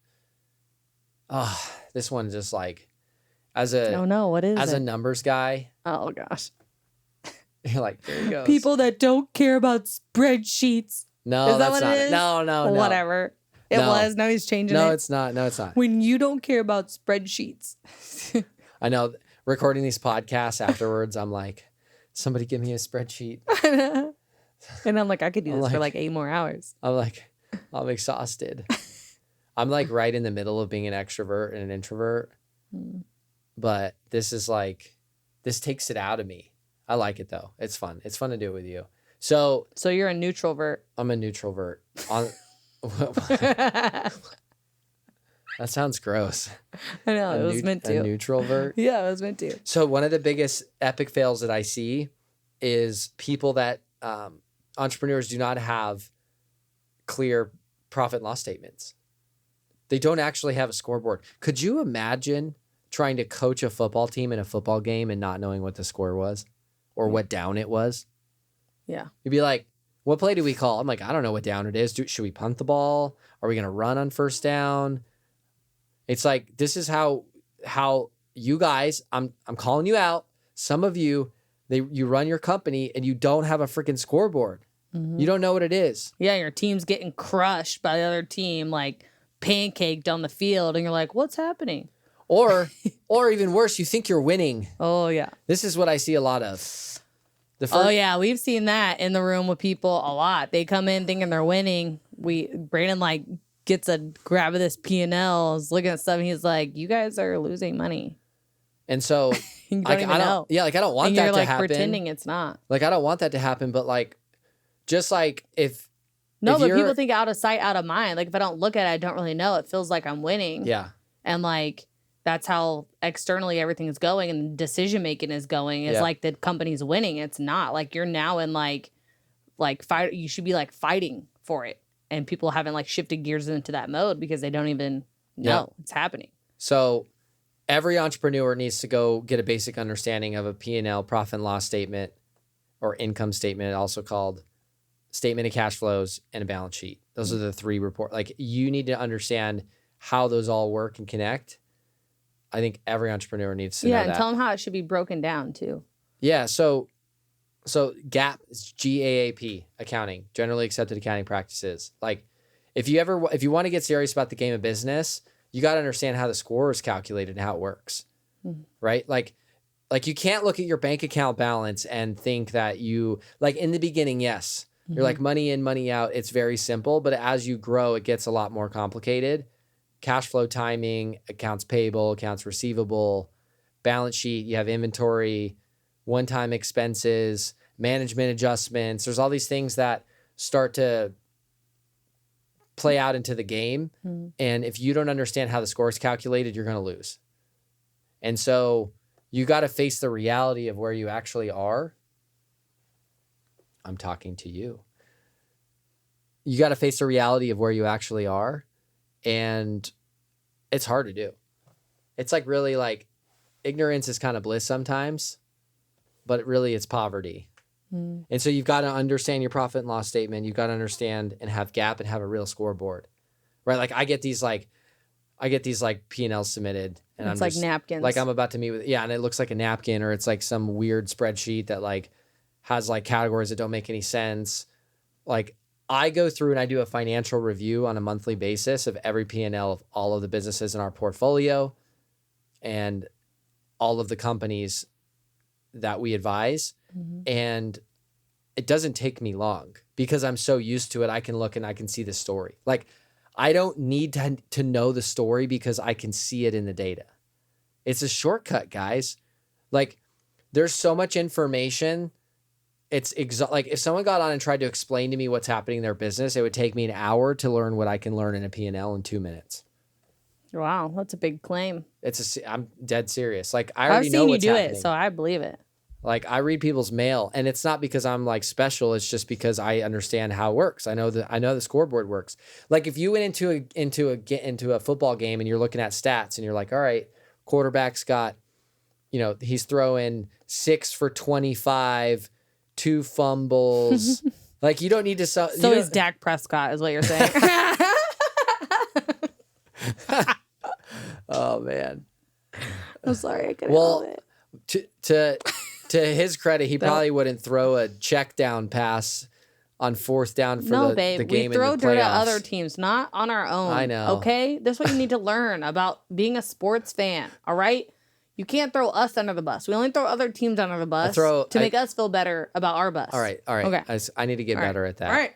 Oh, this one is just like, as a numbers guy. Oh gosh. You're like, there you go. People that don't care about spreadsheets. No, is that that's what not it is? No. Whatever. It was. Now he's changing it. No, it's not. No, it's not. When you don't care about spreadsheets. I know. Recording these podcasts afterwards, I'm like, somebody give me a spreadsheet. And I'm like, I could do this for like 8 more hours. I'm like, I'm exhausted. I'm like right in the middle of being an extrovert and an introvert. But this is like, this takes it out of me. I like it though. It's fun. It's fun to do it with you. So you're a neutral vert. I'm a neutral vert. That sounds gross. I know, it was meant to. A neutral vert? Yeah, it was meant to. So one of the biggest epic fails that I see is people that entrepreneurs do not have clear profit and loss statements. They don't actually have a scoreboard. Could you imagine trying to coach a football team in a football game and not knowing what the score was or what down it was. Yeah. You'd be like, what play do we call? I'm like, I don't know what down it is. Should we punt the ball? Are we going to run on first down? It's like, this is how you guys, I'm calling you out. Some of you, you run your company and you don't have a freaking scoreboard. You don't know what it is. Yeah, your team's getting crushed by the other team, like pancaked on the field, and you're like, what's happening? Or even worse, you think you're winning. Oh, yeah. This is what I see a lot of. Oh, yeah, we've seen that in the room with people a lot. They come in thinking they're winning. Brandon, like, gets a grab of this P&L, is looking at stuff, and he's like, you guys are losing money. And so, you don't even know. Yeah, like, I don't want and that you're, to like, happen. pretending it's not. Like, I don't want that to happen, but, like, just like if... No, but people think out of sight, out of mind. Like, if I don't look at it, I don't really know. It feels like I'm winning. Yeah. And, like, that's how externally everything is going and decision-making is going. It's like the company's winning. It's not. Like, you're now in, like fight. You should be, like, fighting for it. And people haven't, like, shifted gears into that mode because they don't even know it's happening. So every entrepreneur needs to go get a basic understanding of a P&L, profit and loss statement, or income statement, also called statement of cash flows, and a balance sheet. Those are the three report. Like, you need to understand how those all work and connect. I think every entrepreneur needs to know that. Yeah, and tell them how it should be broken down too. Yeah, so GAAP is GAAP, accounting, generally accepted accounting practices. Like, if you want to get serious about the game of business, you got to understand how the score is calculated and how it works, right? Like you can't look at your bank account balance and think that you, like, in the beginning, yes, you're like money in, money out. It's very simple, but as you grow, it gets a lot more complicated. Cash flow timing, accounts payable, accounts receivable, balance sheet, you have inventory, one-time expenses, management adjustments. There's all these things that start to play out into the game. And if you don't understand how the score is calculated, you're going to lose. And so you got to face the reality of where you actually are. I'm talking to you. You got to face the reality of where you actually are. And it's hard to do. It's like, really, like, ignorance is kind of bliss sometimes, but really it's poverty. And so you've got to understand your profit and loss statement. You've got to understand and have GAAP and have a real scoreboard, right? Like, I get these P&Ls submitted, and it's I'm like just, napkins. like, I'm about to meet with, and it looks like a napkin, or it's like some weird spreadsheet that, like, has, like, categories that don't make any sense. Like, I go through and I do a financial review on a monthly basis of every P&L of all of the businesses in our portfolio and all of the companies that we advise. And it doesn't take me long because I'm so used to it. I can look and I can see the story. Like, I don't need to know the story because I can see it in the data. It's a shortcut, guys. Like, there's so much information. It's like, if someone got on and tried to explain to me what's happening in their business, it would take me an hour to learn what I can learn in a P&L in 2 minutes. Wow, that's a big claim. I'm dead serious. Like, I already know what's happening. I've seen you do it, so I believe it. Like, I read people's mail, and it's not because I'm, like, special. It's just because I understand how it works. I know the scoreboard works. Like, if you went into a football game and you're looking at stats and you're like, all right, quarterback's got, he's throwing 6 for 25, 2 fumbles. Like, you don't need to. So is Dak Prescott, is what you're saying. Oh man, I'm sorry, I couldn't help it. To his credit, he probably wouldn't throw a check down pass on 4th down for the game. We throw in the dirt playoffs. at other teams, not on our own. I know. Okay, that's what you need to learn about being a sports fan. All right, you can't throw us under the bus. We only throw other teams under the bus to make us feel better about our bus. All right. Okay. I need to get better at that. All right.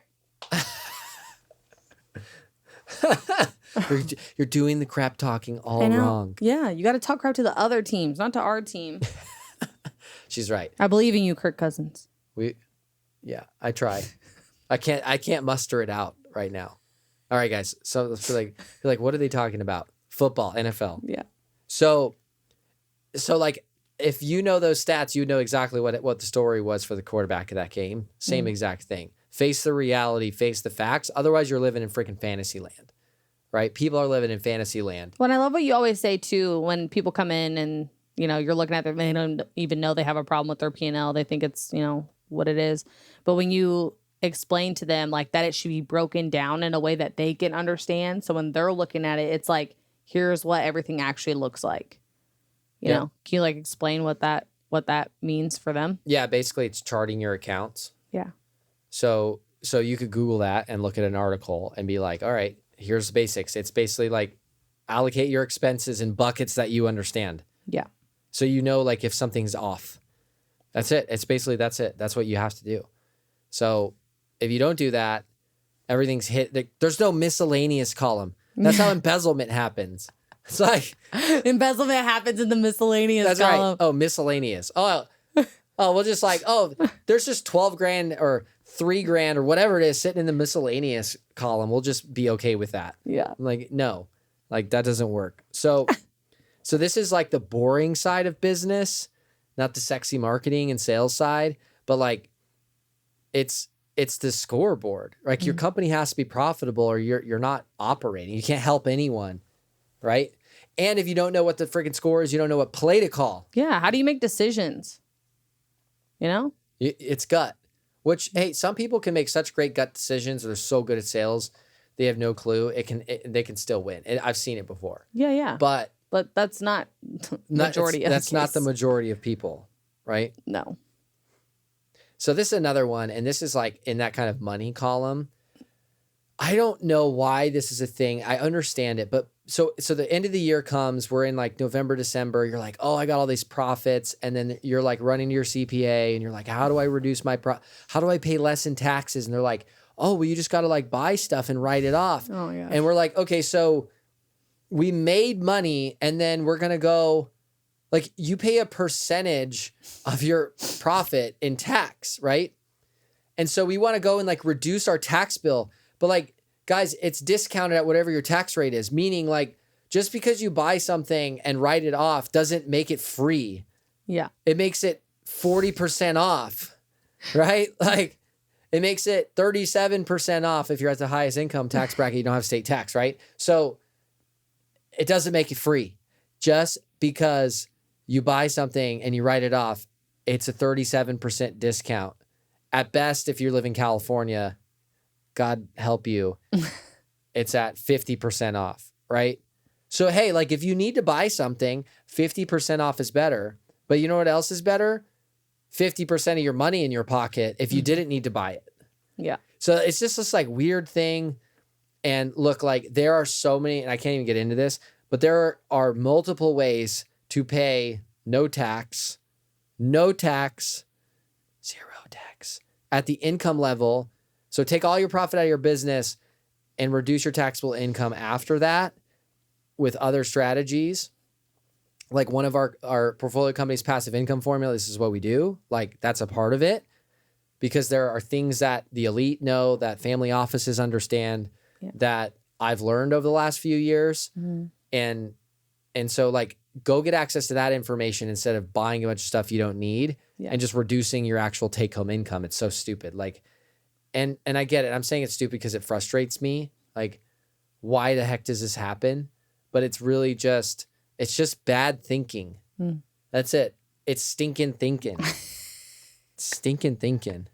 You're doing the crap talking all wrong. Yeah, you got to talk crap to the other teams, not to our team. She's right. I believe in you, Kirk Cousins. I try. I can't muster it out right now. All right, guys. So you're like, what are they talking about? Football, NFL. Yeah. So like, if you know those stats, you know exactly what the story was for the quarterback of that game. Same exact thing. Face the reality, face the facts. Otherwise, you're living in freaking fantasy land. right? People are living in fantasy land. Well, and I love what you always say too when people come in and you're looking at them, they don't even know they have a problem with their P&L. They think it's what it is. But when you explain to them like that, it should be broken down in a way that they can understand. So when they're looking at it, it's like, here's what everything actually looks like. You know, can you like explain what that means for them? Yeah, basically it's charting your accounts. Yeah. So you could Google that and look at an article and be like, all right, here's the basics. It's basically like allocate your expenses in buckets that you understand. Yeah. So like if something's off. That's it. It's basically that's it. That's what you have to do. So if you don't do that, everything's hit. There's no miscellaneous column. That's how embezzlement happens. It's like embezzlement happens in the miscellaneous that's column. Right. Oh, miscellaneous. Oh, we'll just like, there's just 12 grand or 3 grand or whatever it is sitting in the miscellaneous column. We'll just be okay with that. Yeah. I'm like, no, like that doesn't work. So this is like the boring side of business, not the sexy marketing and sales side, but like it's the scoreboard. Like your company has to be profitable or you're not operating. You can't help anyone, right? And if you don't know what the freaking score is, you don't know what play to call. Yeah. How do you make decisions? It's gut. Which, hey, some people can make such great gut decisions. They're so good at sales, they have no clue. They can still win. And I've seen it before. Yeah. But that's not majority. That's not the majority of people, right? No. So this is another one, and this is like in that kind of money column. I don't know why this is a thing. I understand it, but so the end of the year comes, we're in like November, December, you're like, oh, I got all these profits. And then you're like running to your CPA and you're like, how do I reduce how do I pay less in taxes? And they're like, oh, well, you just got to like buy stuff and write it off. Oh, yeah. And we're like, okay, so we made money and then we're going to go, like you pay a percentage of your profit in tax, right? And so we want to go and like reduce our tax bill. But like, guys, it's discounted at whatever your tax rate is, meaning like just because you buy something and write it off doesn't make it free. Yeah. It makes it 40% off, right? Like it makes it 37% off if you're at the highest income tax bracket, you don't have state tax, right? So it doesn't make it free. Just because you buy something and you write it off, it's a 37% discount. At best, if you live in California, God help you, it's at 50% off, right? So, hey, like if you need to buy something, 50% off is better. But you know what else is better? 50% of your money in your pocket if you didn't need to buy it. Yeah. So it's just this like weird thing. And look, like there are so many, and I can't even get into this, but there are multiple ways to pay no tax, zero tax at the income level. So take all your profit out of your business and reduce your taxable income after that with other strategies. Like one of our portfolio company's passive income formula, this is what we do. Like that's a part of it because there are things that the elite know, that family offices understand, that I've learned over the last few years. Mm-hmm. And so like go get access to that information instead of buying a bunch of stuff you don't need and just reducing your actual take home income. It's so stupid. Like, and I get it. I'm saying it's stupid because it frustrates me. Like, why the heck does this happen? But it's really just bad thinking. Mm. That's it. It's stinking thinking. Stinking thinking.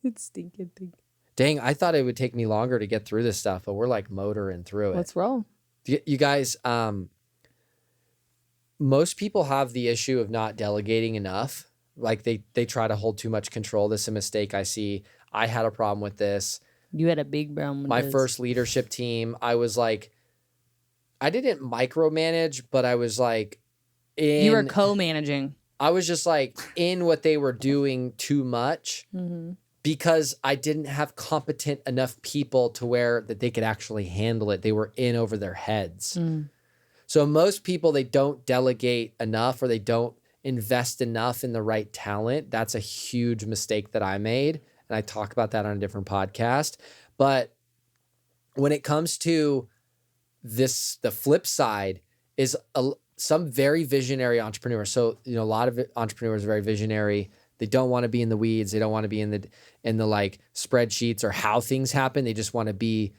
It's stinking thinking. Dang, I thought it would take me longer to get through this stuff, but we're like motoring through it. What's wrong? You guys, most people have the issue of not delegating enough. Like they try to hold too much control. This is a mistake I see. I had a problem with this. You had a big problem with my this. first leadership team. I was like, I didn't micromanage, but I was like, you were co-managing. I was just like in what they were doing too much because I didn't have competent enough people to where that they could actually handle it. They were in over their heads. Mm. So most people, they don't delegate enough or they don't invest enough in the right talent. That's a huge mistake that I made. And I talk about that on a different podcast. But when it comes to this, the flip side is some very visionary entrepreneurs. So, a lot of entrepreneurs are very visionary. They don't want to be in the weeds. They don't want to be in the like spreadsheets or how things happen. They just want to be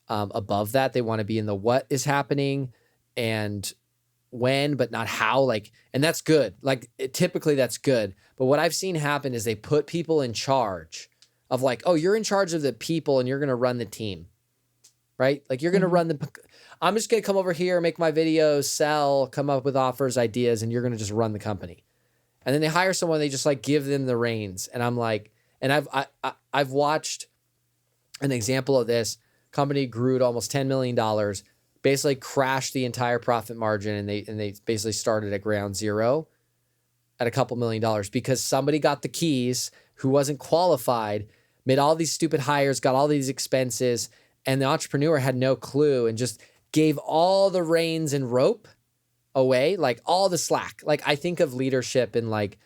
above that. They want to be in the what is happening and when, but not how. Like, and that's good. Like, typically that's good. But what I've seen happen is they put people in charge of like, oh, you're in charge of the people and you're going to run the team, right? Like you're going to run I'm just going to come over here, make my videos, sell, come up with offers, ideas, and you're going to just run the company. And then they hire someone, they just like give them the reins. And I'm like, and I've watched an example of this. Company grew to almost $10 million, basically crashed the entire profit margin. And they basically started at ground zero at a couple $1 million because somebody got the keys who wasn't qualified, made all these stupid hires, got all these expenses. And the entrepreneur had no clue and just gave all the reins and rope away, like all the slack. Like I think of leadership and like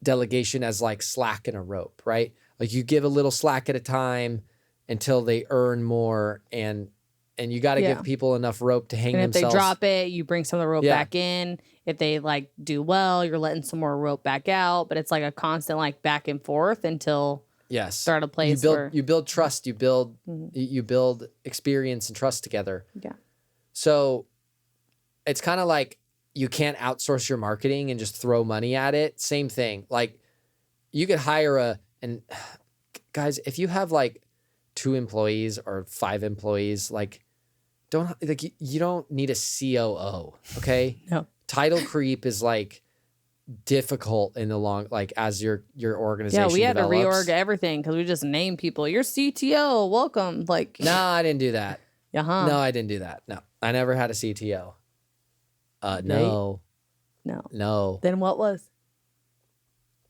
delegation as like slack and a rope, right? Like you give a little slack at a time until they earn more, and you got to give people enough rope to hang and themselves. If they drop it, you bring some of the rope back in. If they like do well, you're letting some more rope back out. But it's like a constant like back and forth until they're at a place you build trust, you build experience and trust together. Yeah. So it's kind of like you can't outsource your marketing and just throw money at it. Same thing. Like you could hire and guys, if you have like 2 employees or 5 employees, like you don't need a COO. Okay. No. Title creep is like difficult in the long, like as your organization. Yeah. We had develops. to reorg everything because we just named people. You're CTO. Welcome. Like, No, I didn't do that. Uh-huh. No, I didn't do that. No, I never had a CTO. No. Then what was?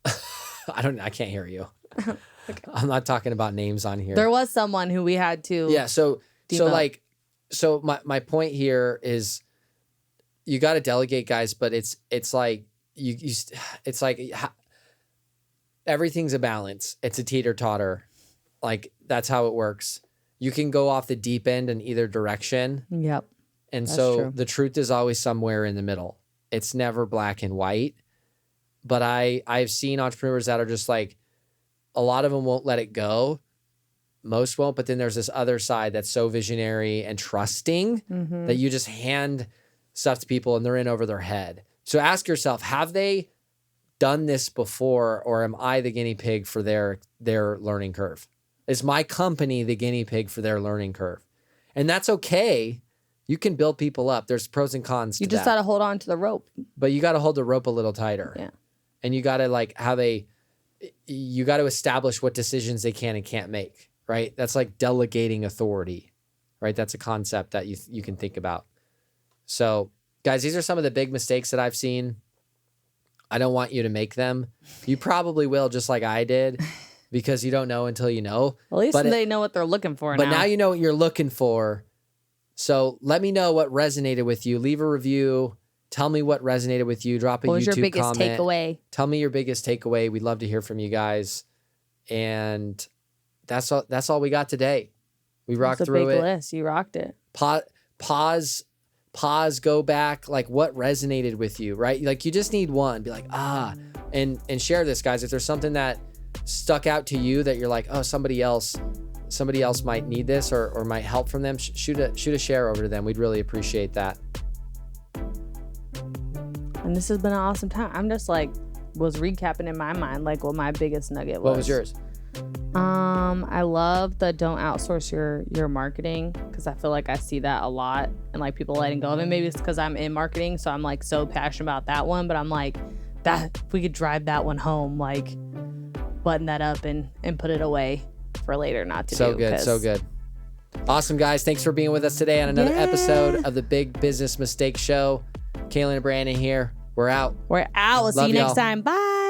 I can't hear you. Okay. I'm not talking about names on here. There was someone who we had to. Yeah. So my point here is you got to delegate, guys, but it's like it's like everything's a balance. It's a teeter-totter. Like that's how it works. You can go off the deep end in either direction. Yep. And That's so true. the truth is always somewhere in the middle. It's never black and white. But I've seen entrepreneurs that are just like, a lot of them won't let it go. Most won't. But then there's this other side that's so visionary and trusting that you just hand stuff to people and they're in over their head. So ask yourself, have they done this before, or am I the guinea pig for their learning curve? Is my company the guinea pig for their learning curve? And that's okay. You can build people up. There's pros and cons to that. You just got to hold on to the rope. But you got to hold the rope a little tighter. Yeah. And you got to you got to establish what decisions they can and can't make, right? That's like delegating authority, right? That's a concept that you can think about. So guys, these are some of the big mistakes that I've seen. I don't want you to make them. You probably will, just like I did. Because you don't know until you know. At least they know what they're looking for now. But now you know what you're looking for. So let me know what resonated with you. Leave a review. Tell me what resonated with you. Drop a YouTube comment. What was your biggest takeaway? Tell me your biggest takeaway. We'd love to hear from you guys. And that's all we got today. We rocked through it. Big list. You rocked it. Pause, go back. Like what resonated with you, right? Like you just need one. Be like, and share this, guys. If there's something that stuck out to you that you're like, oh, somebody else might need this or might help from them, shoot a share over to them. We'd really appreciate that. And this has been an awesome time. I'm just like was recapping in my mind like what my biggest nugget was. What was yours? I love the don't outsource your marketing, because I feel like I see that a lot and like people letting go of it. Maybe it's because I'm in marketing, so I'm like so passionate about that one, but I'm like, that if we could drive that one home, like button that up and put it away for later not to do. So good. Awesome, guys. Thanks for being with us today on another episode of the Big Business Mistake Show. Kaylin and Brandon here. We're out. We'll see you next time. Bye.